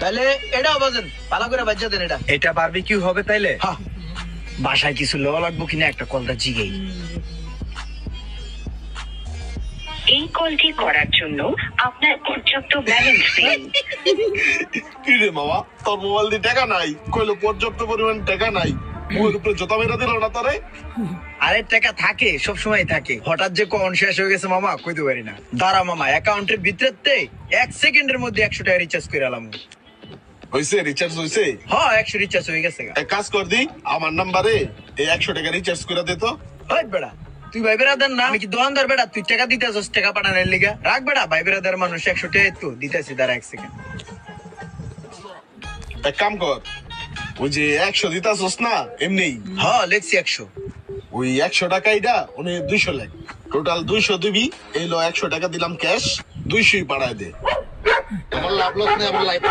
তাহলে এটাও বাজেন, ভালো করে বাজ্যা দেন। এটা বারবিকিউ হবে তাইলে? হ্যাঁ। বাসায় কিছু লওয়া লাগবো কিনা একটা কলটা জিগেই। এই কলটি করার জন্য আপনার পর্যাপ্ত ব্যালেন্স দিন। কি রে মামা, তোর মোবাইল দিয়ে টাকা নাই, কইলো পর্যাপ্ত পরিমাণ টাকা নাই, ওর উপরে জোতা মেরা দিল না তোরে? আরে টাকা থাকে, সব সময় থাকে, হঠাৎ যে কোন শেষ হয়ে গেছে মামা কইতে পারি না। দাঁড়া মামা, অ্যাকাউন্টের ভিতরে 1 সেকেন্ডের মধ্যে 100 টাকা রিচার্জ করে আলাম। হইছে রিচার্জ হইছে? হ্যাঁ 100 রিচার্জ হয়ে গেছে। এক কাজ কর দি, আমার নাম্বারে এই 100 টাকা রিচার্জ করে দে তো। হয় বেড়া, তুই ভাই বেড়াদার না, আমি কি দোকানদার বেড়া? তুই টাকা দিতেছস টাকা পাঠানোর লিগা? রাখ বেড়া, ভাই বেড়াদার মানুষ 100 টাকা তো দিতেছি। দাঁড়া 1 সেকেন্ড। এক কাম কর, ওই যে 100 দিতাছস না এমনি, হ্যাঁ লেখছি 100। ওই 100 টাকাইটা উনি 200 লেখ, টোটাল 200 দিবি। এই লো 100 টাকা দিলাম ক্যাশ, 200ই পাঠায় দে। আমার লাভ লস নেই, আমার লাইফ